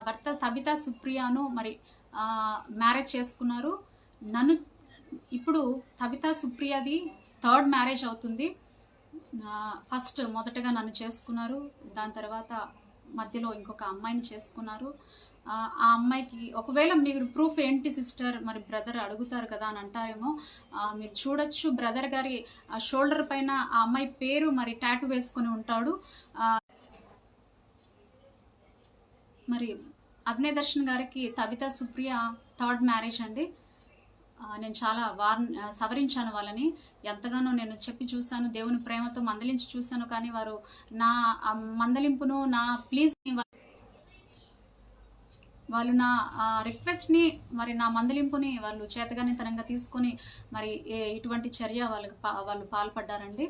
భర్త తబితా సుప్రియాను మరి మ్యారేజ్ చేసుకున్నారు. నన్ను ఇప్పుడు తబితా సుప్రియది థర్డ్ మ్యారేజ్ అవుతుంది. ఫస్ట్ మొదటగా నన్ను చేసుకున్నారు, దాని తర్వాత మధ్యలో ఇంకొక అమ్మాయిని చేసుకున్నారు. ఆ అమ్మాయికి ఒకవేళ మీరు ప్రూఫ్ ఏంటి సిస్టర్ మరి బ్రదర్ అడుగుతారు కదా అని అంటారేమో. మీరు చూడొచ్చు బ్రదర్ గారి షోల్డర్ పైన ఆ అమ్మాయి పేరు మరి టాటూ వేసుకొని ఉంటాడు. మరి అభినయ్ దర్శన్ గారికి తబితా సుప్రియ థర్డ్ మ్యారేజ్ అండి. నేను చాలా సవరించాను వాళ్ళని, ఎంతగానో నేను చెప్పి చూశాను, దేవుని ప్రేమతో మందలించి చూశాను. కానీ వారు నా మందలింపును, నా ప్లీజ్ని, వాళ్ళు నా రిక్వెస్ట్ని, మరి నా మందలింపుని వాళ్ళు చేతగానితనంగా తీసుకొని మరి ఇటువంటి చర్య వాళ్ళు పాల్పడ్డారండి.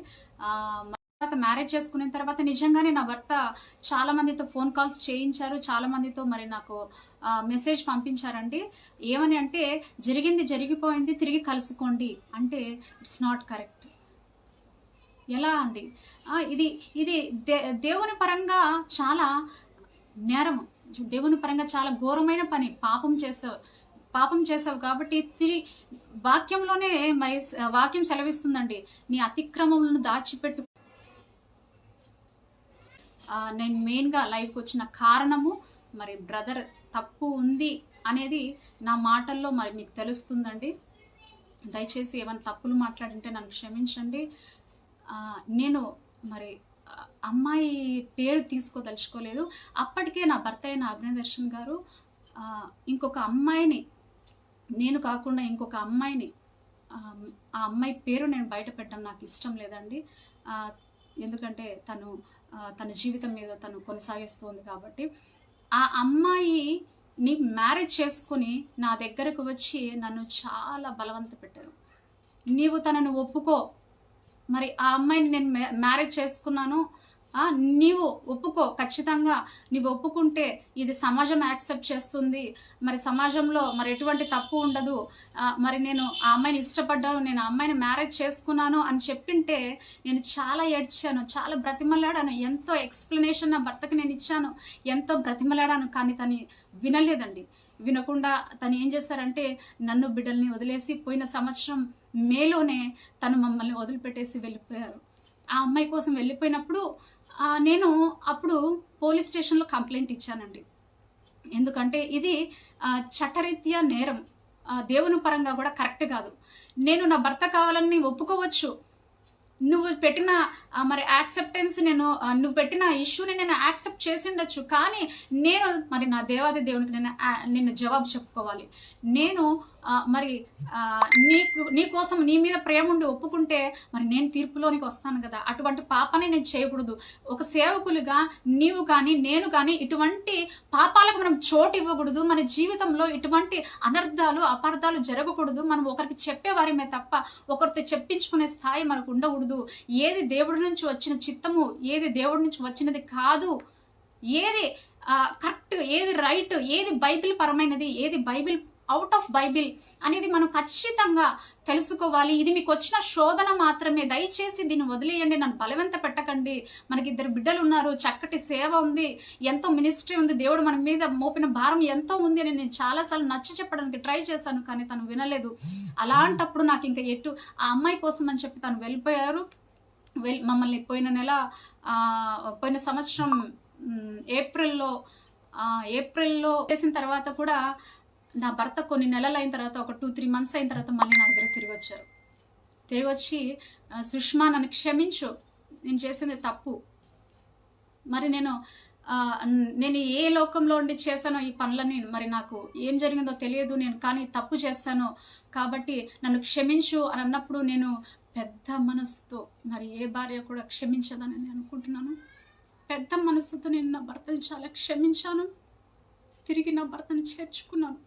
తర్వాత మ్యారేజ్ చేసుకున్న తర్వాత నిజంగానే నా భర్త చాలా మందితో ఫోన్ కాల్స్ చేయించారు, చాలా మందితో మరి నాకు మెసేజ్ పంపించారండి. ఏమని అంటే, జరిగింది జరిగిపోయింది, తిరిగి కలుసుకోండి అంటే ఇట్స్ నాట్ కరెక్ట్. ఎలా అండి? ఇది దేవుని పరంగా చాలా నేరము, దేవుని పరంగా చాలా ఘోరమైన పని. పాపం చేసావు కాబట్టి వాక్యంలోనే మరి వాక్యం సెలవిస్తుందండి, నీ అతిక్రమములను దాచిపెట్టు. నేను మెయిన్గా లైవ్కి వచ్చిన కారణము మరి బ్రదర్ తప్పు ఉంది అనేది నా మాటల్లో మరి మీకు తెలుస్తుందండి. దయచేసి ఏమైనా తప్పులు మాట్లాడింటే నన్ను క్షమించండి. నేను మరి అమ్మాయి పేరు తీసుకోదలుచుకోలేదు. అప్పటికే నా భర్త అయిన అభినయ్ దర్శన్ గారు ఇంకొక అమ్మాయిని, నేను కాకుండా ఇంకొక అమ్మాయిని, ఆ అమ్మాయి పేరు నేను బయట పెట్టడం నాకు ఇష్టం లేదండి. ఎందుకంటే తన జీవితం మీద తను కొనసాగిస్తుంది కాబట్టి. ఆ అమ్మాయిని మ్యారేజ్ చేసుకుని నా దగ్గరకు వచ్చి నన్ను చాలా బలవంత పెట్టారు. నీవు తనను ఒప్పుకో, మరి ఆ అమ్మాయిని నేను మ్యారేజ్ చేసుకున్నాను, నీవు ఒప్పుకో, ఖచ్చితంగా నీవు ఒప్పుకుంటే ఇది సమాజం యాక్సెప్ట్ చేస్తుంది, మరి సమాజంలో మరి ఎటువంటి తప్పు ఉండదు, మరి నేను ఆ అమ్మాయిని ఇష్టపడ్డాను, నేను ఆ అమ్మాయిని మ్యారేజ్ చేసుకున్నాను అని చెప్పింటే నేను చాలా ఏడ్చాను, చాలా బ్రతిమలాడాను, ఎంతో ఎక్స్ప్లెనేషన్ నా భర్తకి నేను ఇచ్చాను, ఎంతో బ్రతిమలాడాను. కానీ తను వినలేదండి. వినకుండా తను ఏం చేశారంటే, నన్ను బిడ్డల్ని వదిలేసి పోయిన సంవత్సరం మేలోనే తను మమ్మల్ని వదిలిపెట్టేసి వెళ్ళిపోయారు. ఆ అమ్మాయి కోసం వెళ్ళిపోయినప్పుడు నేను అప్పుడు పోలీస్ స్టేషన్లో కంప్లైంట్ ఇచ్చానండి. ఎందుకంటే ఇది చట్టరీత్యా నేరం, దేవుని పరంగా కూడా కరెక్ట్ కాదు. నేను నా భర్త కావాలని ఒప్పుకోవచ్చు, నువ్వు పెట్టిన మరి యాక్సెప్టెన్స్, నువ్వు పెట్టిన ఇష్యూని నేను యాక్సెప్ట్ చేసి ఉండొచ్చు, కానీ నేను మరి నా దేవాది దేవునికి నేను జవాబు చెప్పుకోవాలి. నేను మరి నీ కోసం నీ మీద ప్రేమ ఉండి ఒప్పుకుంటే మరి నేను తీర్పులోనికి వస్తాను కదా. అటువంటి పాపాన్ని నేను చేయకూడదు. ఒక సేవకులుగా నీవు కానీ నేను కానీ ఇటువంటి పాపాలకు మనం చోటు ఇవ్వకూడదు. మన జీవితంలో ఇటువంటి అనర్థాలు అపార్థాలు జరగకూడదు. మనం ఒకరికి చెప్పేవారిమే తప్ప ఒకరితో చెప్పించుకునే స్థాయి మనకు ఉండకూడదు. ఏది దేవుడి నుంచి వచ్చిన చిత్తము, ఏది దేవుడి నుంచి వచ్చినది కాదు, ఏది కరెక్ట్, ఏది రైట్, ఏది బైబిల్ పరమైనది, ఏది బైబిల్ అవుట్ ఆఫ్ బైబిల్ అనేది మనం ఖచ్చితంగా తెలుసుకోవాలి. ఇది మీకు వచ్చిన శోధన మాత్రమే, దయచేసి దీన్ని వదిలేయండి, నన్ను బలవంత పెట్టకండి. మనకి 2 బిడ్డలు ఉన్నారు, చక్కటి సేవ ఉంది, ఎంతో మినిస్ట్రీ ఉంది, దేవుడు మన మీద మోపిన భారం ఎంతో ఉంది అని నేను చాలాసార్లు నచ్చ చెప్పడానికి ట్రై చేశాను, కానీ తను వినలేదు. అలాంటప్పుడు నాకు ఇంకా ఆ అమ్మాయి కోసం అని చెప్పి తను వెళ్ళిపోయారు. మమ్మల్ని పోయిన సంవత్సరం ఏప్రిల్లో చేసిన తర్వాత కూడా నా భర్త కొన్ని నెలలు అయిన తర్వాత, ఒక 2-3 months అయిన తర్వాత మళ్ళీ నా దగ్గర తిరిగి వచ్చి సుష్మా నన్ను క్షమించు, నేను చేసింది తప్పు, మరి నేను ఏ లోకంలో ఉండి చేశానో ఈ పనులని, మరి నాకు ఏం జరిగిందో తెలియదు, నేను కానీ తప్పు చేశాను కాబట్టి నన్ను క్షమించు అని అన్నప్పుడు నేను పెద్ద మనసుతో, మరి ఏ భార్య కూడా క్షమించదని నేను అనుకుంటున్నాను, పెద్ద మనసుతో నేను నా భర్తని చాలా క్షమించాను. తిరిగి నా భర్తని చేర్చుకున్నాను,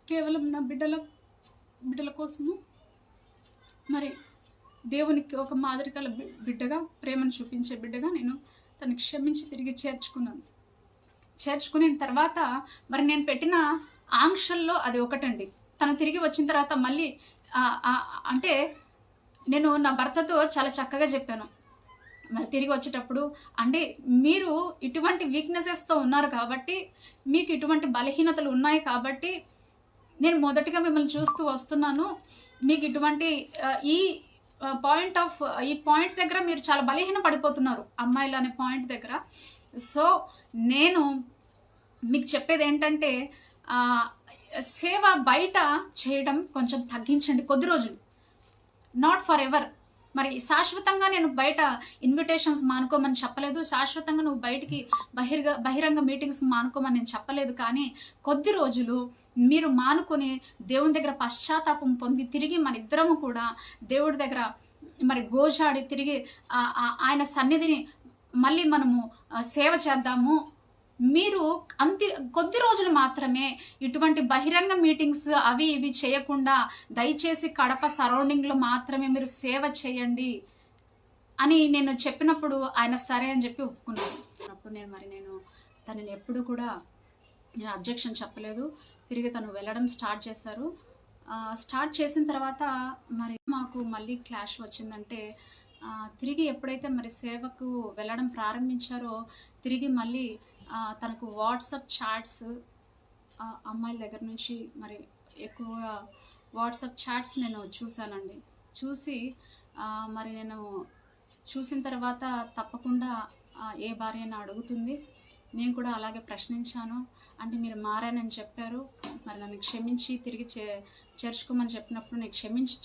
కేవలం నా బిడ్డల కోసము. మరి దేవునికి ఒక మాదిరికల బిడ్డగా, ప్రేమను చూపించే బిడ్డగా నేను తను క్షమించి తిరిగి చేర్చుకున్న తర్వాత మరి నేను పెట్టిన ఆంక్షల్లో అది ఒకటండి. తను తిరిగి వచ్చిన తర్వాత మళ్ళీ అంటే నేను నా భర్తతో చాలా చక్కగా చెప్పాను, మరి తిరిగి వచ్చేటప్పుడు అంటే మీరు ఇటువంటి వీక్నెసెస్తో ఉన్నారు కాబట్టి, మీకు ఇటువంటి బలహీనతలు ఉన్నాయి కాబట్టి నేను మొదటిగా మిమ్మల్ని చూస్తూ వస్తున్నాను. మీకు ఇటువంటి ఈ పాయింట్ దగ్గర మీరు చాలా బలహీన పడిపోతున్నారు అమ్మాయిలు అనే పాయింట్ దగ్గర. సో నేను మీకు చెప్పేది ఏంటంటే సేవ బయట చేయడం కొంచెం తగ్గించండి కొద్ది రోజులు, నాట్ ఫర్ ఎవర్. మరి శాశ్వతంగా నేను బయట ఇన్విటేషన్స్ మానుకోమని చెప్పలేదు, శాశ్వతంగా నువ్వు బయటికి బహిరంగ మీటింగ్స్ మానుకోమని నేను చెప్పలేదు. కానీ కొద్ది రోజులు మీరు మానుకొని దేవుని దగ్గర పశ్చాత్తాపం పొంది తిరిగి మన ఇద్దరము కూడా దేవుడి దగ్గర మరి గోజాడి తిరిగి ఆయన సన్నిధిని మళ్ళీ మనము సేవ చేద్దాము. మీరు కొద్ది రోజులు మాత్రమే ఇటువంటి బహిరంగ మీటింగ్స్ అవి ఇవి చేయకుండా దయచేసి కడప సరౌండింగ్లో మాత్రమే మీరు సేవ చేయండి అని నేను చెప్పినప్పుడు ఆయన సరే అని చెప్పి ఒప్పుకున్నాను. అప్పుడు నేను తనని ఎప్పుడు కూడా నేను అబ్జెక్షన్ చెప్పలేదు. తిరిగి తను వెళ్ళడం స్టార్ట్ చేశారు. స్టార్ట్ చేసిన తర్వాత మరి మాకు మళ్ళీ క్లాష్ వచ్చిందంటే, తిరిగి ఎప్పుడైతే మరి సేవకు వెళ్ళడం ప్రారంభించారో తిరిగి మళ్ళీ తనకు వాట్సాప్ చాట్స్ అమ్మాయిల దగ్గర నుంచి మరి ఎక్కువగా వాట్సాప్ చాట్స్ నేను చూశానండి. చూసి మరి నేను చూసిన తర్వాత తప్పకుండా ఏ భార్య అని అడుగుతుంది. నేను కూడా అలాగే ప్రశ్నించాను. అంటే మీరు మారానని చెప్పారు, మరి నన్ను క్షమించి తిరిగి చేర్చుకోమని చెప్పినప్పుడు నేను క్షమించి